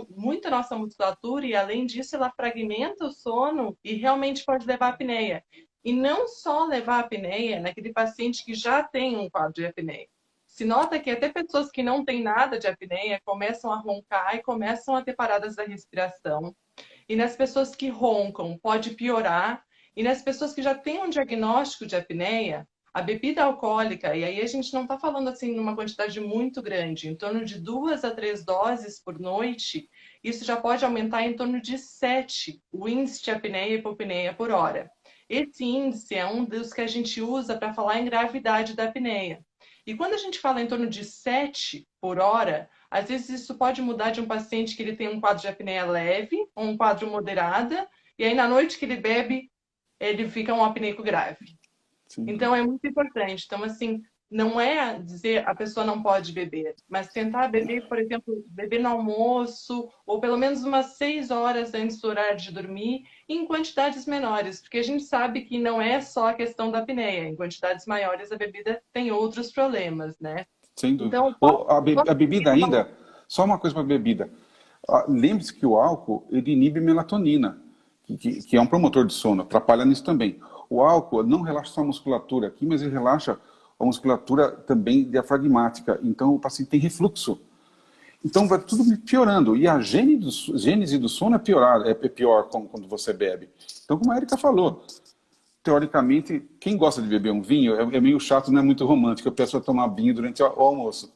muito a nossa musculatura e, além disso, ela fragmenta o sono e realmente pode levar à apneia. E não só levar à apneia naquele paciente que já tem um quadro de apneia. Se nota que até pessoas que não têm nada de apneia começam a roncar e começam a ter paradas da respiração. E nas pessoas que roncam, pode piorar. E nas pessoas que já têm um diagnóstico de apneia, a bebida alcoólica, e aí a gente não está falando assim numa quantidade muito grande, em torno de 2 a 3 doses por noite, isso já pode aumentar em torno de 7 o índice de apneia e hipopneia por hora. Esse índice é um dos que a gente usa para falar em gravidade da apneia. E quando a gente fala em torno de 7 por hora, às vezes isso pode mudar de um paciente que ele tem um quadro de apneia leve ou um quadro moderada, e aí na noite que ele bebe, ele fica um apneico grave. Sim. Então é muito importante. Então, assim, não é dizer a pessoa não pode beber, mas tentar beber, por exemplo, beber no almoço, ou pelo menos umas 6 horas antes do horário de dormir, em quantidades menores, porque a gente sabe que não é só a questão da apneia, em quantidades maiores a bebida tem outros problemas, né? Sem dúvida. Então, Ou a posso bebida seguir uma... ainda, só uma coisa para a bebida. Ah, lembre-se que o álcool ele inibe melatonina, que é um promotor de sono, atrapalha nisso também. O álcool não relaxa só a musculatura aqui, mas ele relaxa a musculatura também diafragmática. Então o paciente tem refluxo. Então vai tudo piorando. E a gênese do sono é pior quando você bebe. Então, como a Erika falou, teoricamente, quem gosta de beber um vinho é meio chato, não é muito romântico. Eu peço para tomar vinho durante o almoço.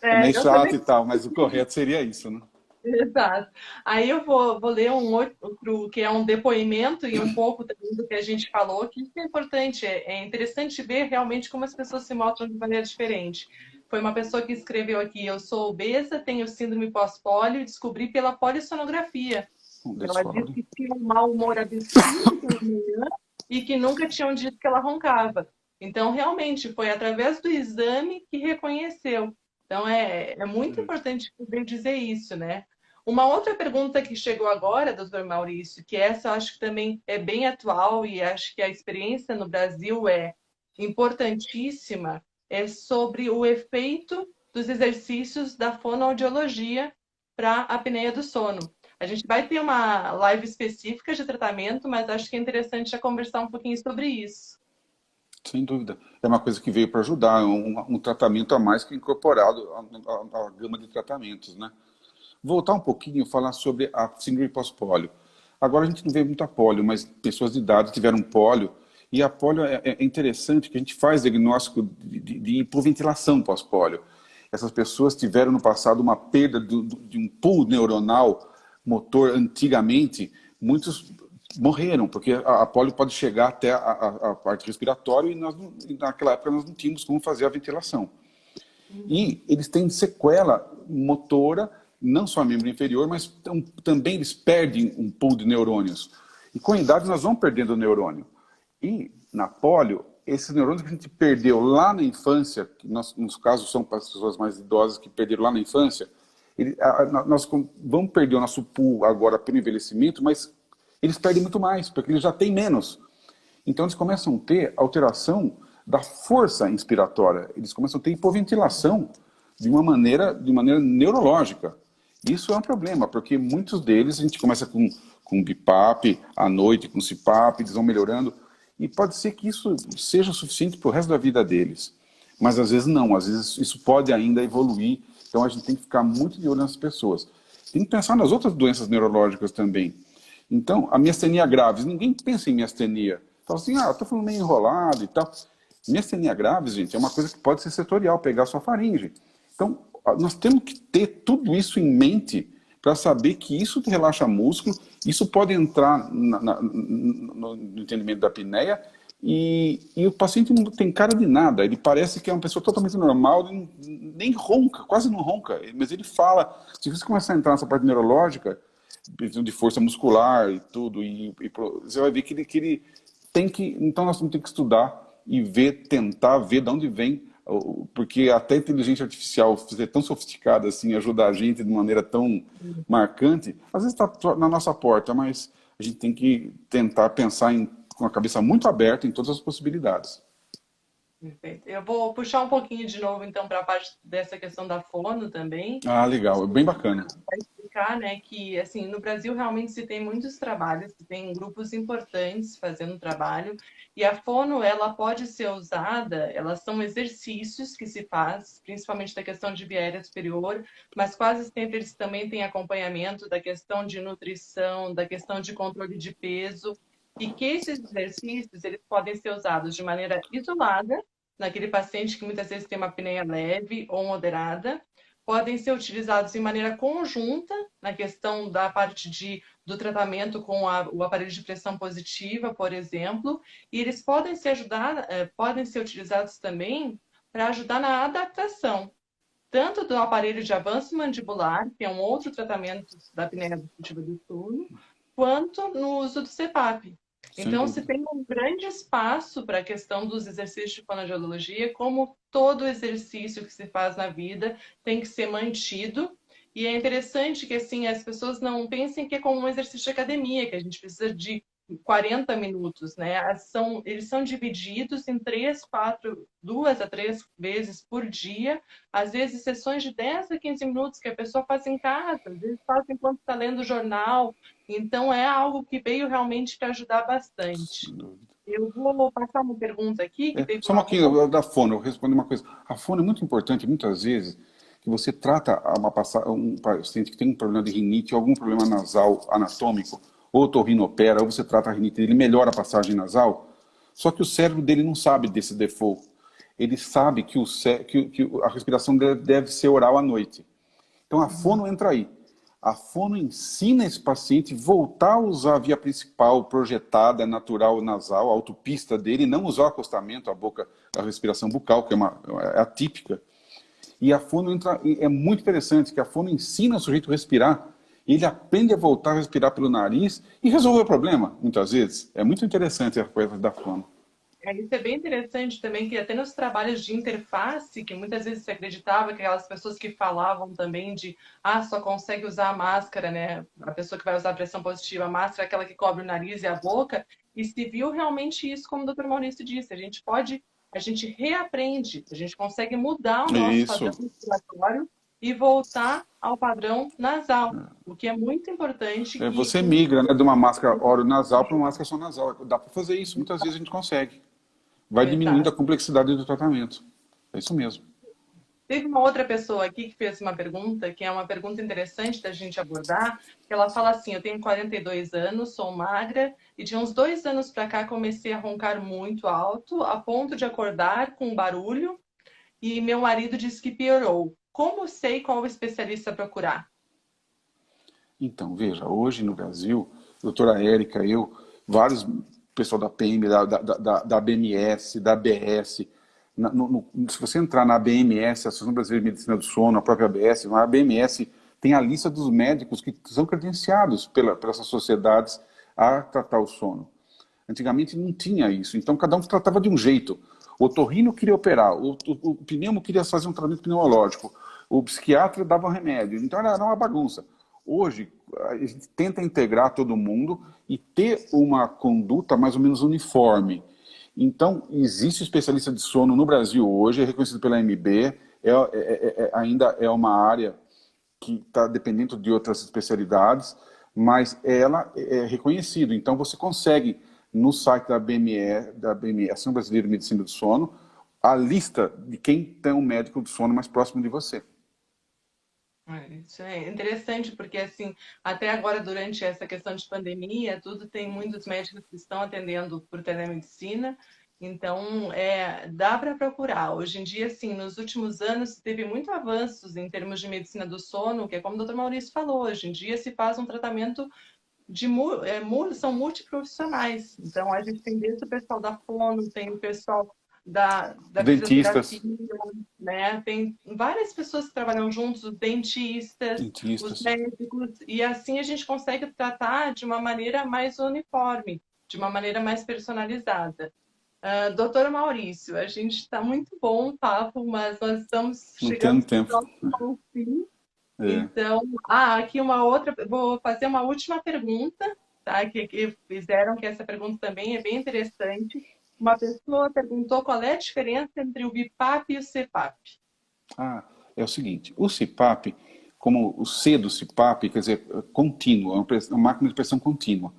É meio Eu chato também. e tal, mas o correto seria isso, né? Exato. Aí eu vou ler um outro que é um depoimento e um pouco também do que a gente falou, que isso é importante, é interessante ver realmente como as pessoas se mostram de maneira diferente. Foi uma pessoa que escreveu aqui: eu sou obesa, tenho síndrome pós-pólio e descobri pela polissonografia. Ela disse Descobre. que tinha um mau humor absurdo pela manhã e que nunca tinham dito que ela roncava. Então, realmente, foi através do exame que reconheceu. Então, é muito importante poder dizer isso, né? Uma outra pergunta que chegou agora, doutor Maurício, que essa eu acho que também é bem atual e acho que a experiência no Brasil é importantíssima, é sobre o efeito dos exercícios da fonoaudiologia para a apneia do sono. A gente vai ter uma live específica de tratamento, mas acho que é interessante já conversar um pouquinho sobre isso. Sem dúvida. É uma coisa que veio para ajudar, um tratamento a mais que incorporado à gama de tratamentos, né? Voltar um pouquinho e falar sobre a síndrome pós-pólio. Agora a gente não vê muita pólio, mas pessoas de idade tiveram pólio, e a pólio é interessante que a gente faz diagnóstico de hipoventilação pós-pólio. Essas pessoas tiveram no passado uma perda de um pool neuronal motor antigamente, muitos morreram, porque a pólio pode chegar até a parte respiratória e naquela época nós não tínhamos como fazer a ventilação. E eles têm sequela motora, não só a membro inferior, mas também eles perdem um pool de neurônios. E com a idade nós vamos perdendo o neurônio. E na polio, esses neurônios que a gente perdeu lá na infância, que nos casos são para as pessoas mais idosas que perderam lá na infância, nós vamos perder o nosso pool agora pelo envelhecimento, mas eles perdem muito mais, porque eles já têm menos. Então eles começam a ter alteração da força inspiratória, eles começam a ter hipoventilação de maneira neurológica. Isso é um problema, porque muitos deles a gente começa com BiPAP à noite, com CPAP, eles vão melhorando, e pode ser que isso seja suficiente para o resto da vida deles. Mas às vezes não, às vezes isso pode ainda evoluir, então a gente tem que ficar muito de olho nas pessoas. Tem que pensar nas outras doenças neurológicas também. Então, a miastenia graves, ninguém pensa em miastenia. Fala assim, estou falando meio enrolado e tal. Miastenia graves, gente, é uma coisa que pode ser setorial, pegar a sua faringe. Então, nós temos que ter tudo isso em mente para saber que isso relaxa músculo, isso pode entrar no entendimento da apneia e o paciente não tem cara de nada, ele parece que é uma pessoa totalmente normal, nem ronca, quase não ronca, mas ele fala. Se você começar a entrar nessa parte neurológica, de força muscular e tudo, você vai ver que ele tem que. Então nós temos que estudar e ver, tentar ver de onde vem, porque até a inteligência artificial ser tão sofisticada assim, ajudar a gente de maneira tão marcante, às vezes está na nossa porta, mas a gente tem que tentar pensar com a cabeça muito aberta em todas as possibilidades. Perfeito. Eu vou puxar um pouquinho de novo, então, para a parte dessa questão da fono também. Ah, legal, é bem bacana. Para explicar, né, que assim no Brasil realmente se tem muitos trabalhos, se tem grupos importantes fazendo trabalho e a fono ela pode ser usada, elas são exercícios que se faz, principalmente da questão de via aérea superior, mas quase sempre eles também têm acompanhamento da questão de nutrição, da questão de controle de peso e que esses exercícios eles podem ser usados de maneira isolada naquele paciente que muitas vezes tem uma apneia leve ou moderada, podem ser utilizados em maneira conjunta na questão da parte do tratamento com o aparelho de pressão positiva, por exemplo, e eles podem ser utilizados também para ajudar na adaptação, tanto do aparelho de avanço mandibular, que é um outro tratamento da apneia obstrutiva do sono, quanto no uso do CPAP. Sem Então, se dúvida. tem um grande espaço para a questão dos exercícios de fonoaudiologia, como todo exercício que se faz na vida tem que ser mantido. E é interessante que assim as pessoas não pensem que é como um exercício de academia, que a gente precisa de 40 minutos, né? Eles são divididos em 2 a 3 vezes por dia, às vezes sessões de 10 a 15 minutos que a pessoa faz em casa, às vezes faz enquanto está lendo o jornal. Então é algo que veio realmente para ajudar bastante. Sem dúvida. Eu vou passar uma pergunta aqui, que teve Só um uma moça. pouquinho da fono, eu respondo uma coisa. A fono é muito importante, muitas vezes, que você trata um paciente que tem um problema de rinite, algum problema nasal anatômico, ou otorrinopera, ou você trata a rinite dele, melhora a passagem nasal, só que o cérebro dele não sabe desse default. Ele sabe que, a respiração deve ser oral à noite. Então a fono entra aí. A fono ensina esse paciente voltar a usar a via principal, projetada, natural, nasal, a autopista dele, não usar o acostamento, a boca, a respiração bucal, que é atípica. E a fono entra, é muito interessante que a fono ensina o sujeito a respirar, e ele aprende a voltar a respirar pelo nariz e resolver o problema, muitas vezes. É muito interessante a coisa da fono. Isso é bem interessante também, que até nos trabalhos de interface, que muitas vezes se acreditava que aquelas pessoas que falavam também de só consegue usar a máscara, né? A pessoa que vai usar a pressão positiva, a máscara é aquela que cobre o nariz e a boca, e se viu realmente isso, como o Dr. Maurício disse, a gente reaprende, a gente consegue mudar o nosso padrão Isso. respiratório e voltar ao padrão nasal, o que é muito importante que Você migra, né, de uma máscara oro-nasal para uma máscara só nasal. Dá para fazer isso, muitas vezes a gente consegue. Vai diminuindo a Exato. complexidade do tratamento. É isso mesmo. Teve uma outra pessoa aqui que fez uma pergunta, que é uma pergunta interessante da gente abordar, que ela fala assim, eu tenho 42 anos, sou magra, e de uns 2 anos para cá comecei a roncar muito alto, a ponto de acordar com barulho, e meu marido disse que piorou. Como sei qual especialista procurar? Então, veja, hoje no Brasil, doutora Érica, eu, vários pessoal da PM, da BMS, da ABS, se você entrar na BMS, Associação Brasileira de Medicina do Sono, a própria ABS, a BMS tem a lista dos médicos que são credenciados pelas sociedades a tratar o sono. Antigamente não tinha isso, então cada um tratava de um jeito. O otorrino queria operar, o pneumo queria fazer um tratamento pneumológico, o psiquiatra dava um remédio, então era uma bagunça. Hoje, a gente tenta integrar todo mundo e ter uma conduta mais ou menos uniforme. Então, existe especialista de sono no Brasil hoje, é reconhecido pela AMB, ainda é uma área que está dependendo de outras especialidades, mas ela é reconhecida. Então, você consegue, no site da BME, Ação Brasileira de Medicina do Sono, a lista de quem tem um médico do sono mais próximo de você. Isso é interessante, porque assim, até agora, durante essa questão de pandemia, tudo tem muitos médicos que estão atendendo por telemedicina, então dá para procurar. Hoje em dia, assim, nos últimos anos, teve muito avanços em termos de medicina do sono, que é como o Dr. Maurício falou, hoje em dia se faz um tratamento são multiprofissionais. Então, a gente tem desde o pessoal da fono, tem o pessoal da fisioterapia, Dentistas, né? Tem várias pessoas que trabalham juntos, os dentistas, os dentistas. médicos, e assim a gente consegue tratar de uma maneira mais uniforme, de uma maneira mais personalizada. Doutor Maurício, a gente está muito bom o papo, mas nós estamos Não chegando tendo tempo. ao fim. É. Então, aqui uma outra, vou fazer uma última pergunta, tá? Que fizeram, que essa pergunta também é bem interessante. Uma pessoa perguntou qual é a diferença entre o BIPAP e o CPAP. É o seguinte, o CPAP, como o C do CPAP, quer dizer, contínuo, é uma máquina de pressão contínua.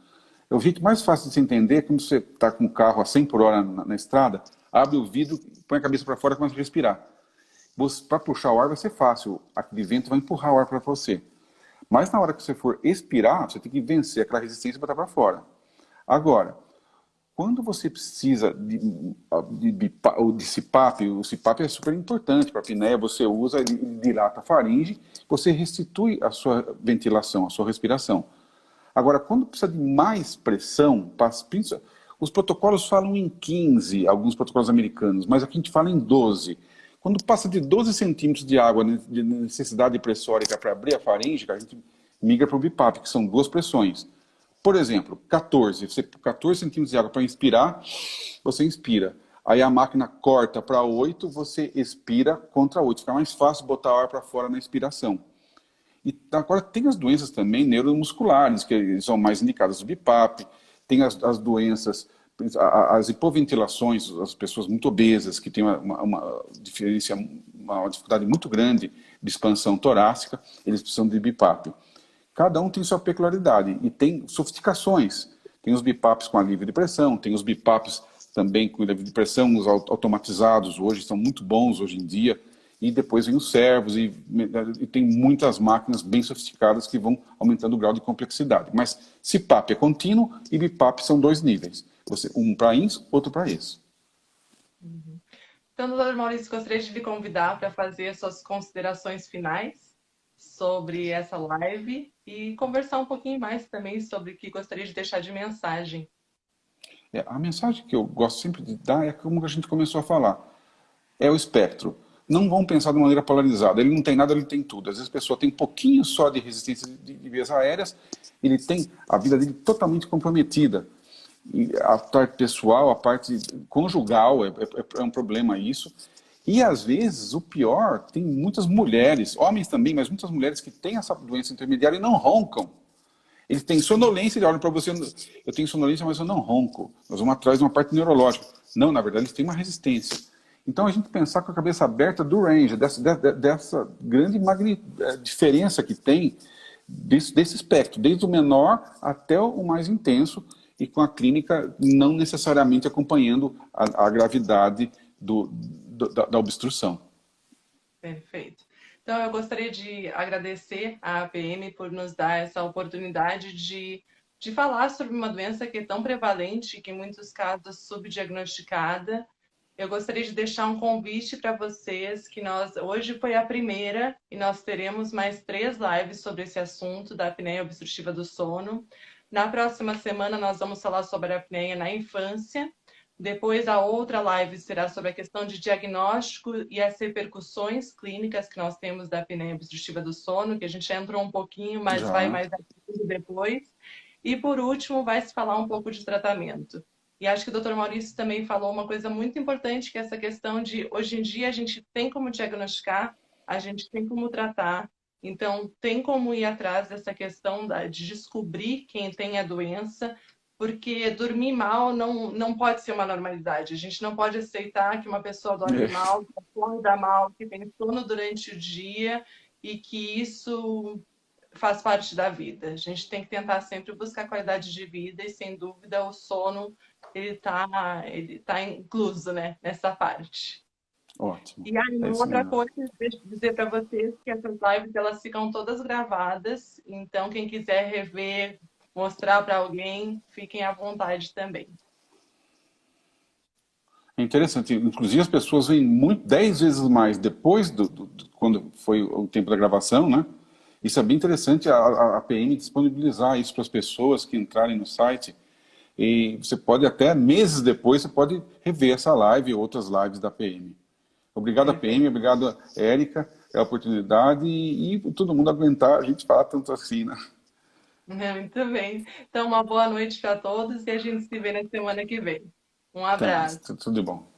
É o jeito mais fácil de se entender é quando você está com o carro a 100 por hora na estrada, abre o vidro, põe a cabeça para fora e começa a respirar. Para puxar o ar vai ser fácil, aquele vento vai empurrar o ar para você. Mas na hora que você for expirar, você tem que vencer aquela resistência e botar para fora. Agora, quando você precisa de CPAP, o CPAP é super importante para a apneia, você usa, ele dilata a faringe, você restitui a sua ventilação, a sua respiração. Agora, quando precisa de mais pressão, os protocolos falam em 15, alguns protocolos americanos, mas aqui a gente fala em 12. Quando passa de 12 centímetros de água de necessidade pressórica para abrir a faringe, a gente migra para o BIPAP, que são duas pressões. Por exemplo, 14, você 14 centímetros de água para inspirar, você inspira. Aí a máquina corta para 8, você expira contra 8. Fica mais fácil botar o ar para fora na inspiração. E agora tem as doenças também neuromusculares, que são mais indicadas do BIPAP, tem as doenças, as hipoventilações, as pessoas muito obesas, que têm uma dificuldade muito grande de expansão torácica, eles precisam de BIPAP. Cada um tem sua peculiaridade e tem sofisticações. Tem os BIPAPs com alívio de pressão, tem os BIPAPs também com alívio de pressão, os automatizados hoje são muito bons hoje em dia. E depois vem os servos e tem muitas máquinas bem sofisticadas que vão aumentando o grau de complexidade. Mas CPAP é contínuo e BIPAP são 2 níveis. Um para INS, outro para ES. Então, doutor Maurício, gostaria de lhe convidar para fazer suas considerações finais sobre essa live e conversar um pouquinho mais também sobre o que gostaria de deixar de mensagem. A mensagem que eu gosto sempre de dar é como a gente começou a falar. É o espectro. Não vão pensar de maneira polarizada. Ele não tem nada, ele tem tudo. Às vezes a pessoa tem um pouquinho só de resistência de vias aéreas, ele tem a vida dele totalmente comprometida. E a parte pessoal, a parte conjugal, é um problema isso. E às vezes, o pior, tem muitas mulheres, homens também, mas muitas mulheres que têm essa doença intermediária e não roncam. Eles têm sonolência, eles olham para você, eu tenho sonolência, mas eu não ronco. Nós vamos atrás de uma parte neurológica. Não, na verdade, eles têm uma resistência. Então, a gente pensar com a cabeça aberta do range, dessa grande diferença que tem desse espectro, desde o menor até o mais intenso, e com a clínica não necessariamente acompanhando a gravidade da obstrução. Perfeito. Então, eu gostaria de agradecer à APM por nos dar essa oportunidade de falar sobre uma doença que é tão prevalente, que em muitos casos subdiagnosticada. Eu gostaria de deixar um convite para vocês, que hoje foi a primeira, e nós teremos mais 3 lives sobre esse assunto da apneia obstrutiva do sono. Na próxima semana nós vamos falar sobre a apneia na infância. Depois a outra live será sobre a questão de diagnóstico e as repercussões clínicas que nós temos da apneia obstrutiva do sono, que a gente entrou um pouquinho, mas vai mais a fundo depois. E por último vai se falar um pouco de tratamento. E acho que o Dr. Maurício também falou uma coisa muito importante, que é essa questão de, hoje em dia, a gente tem como diagnosticar, a gente tem como tratar, então tem como ir atrás dessa questão de descobrir quem tem a doença, porque dormir mal não pode ser uma normalidade. A gente não pode aceitar que uma pessoa dorme mal, que acorda mal, que tem sono durante o dia e que isso faz parte da vida. A gente tem que tentar sempre buscar qualidade de vida e, sem dúvida, o sono ele tá incluso, né, nessa parte. Ótimo. E aí, uma outra coisa, deixa eu dizer para vocês que essas lives elas ficam todas gravadas, então quem quiser rever, mostrar para alguém, fiquem à vontade também. É interessante, inclusive as pessoas vêm 10 vezes mais depois quando foi o tempo da gravação, né? Isso é bem interessante a PM disponibilizar isso para as pessoas que entrarem no site. E você pode até, meses depois, você pode rever essa live e outras lives da PM. Obrigado a PM, obrigado a Érica, é a oportunidade e todo mundo aguentar a gente falar tanto assim, né? Muito bem. Então, uma boa noite para todos e a gente se vê na semana que vem. Um Até mais, abraço. tudo de bom.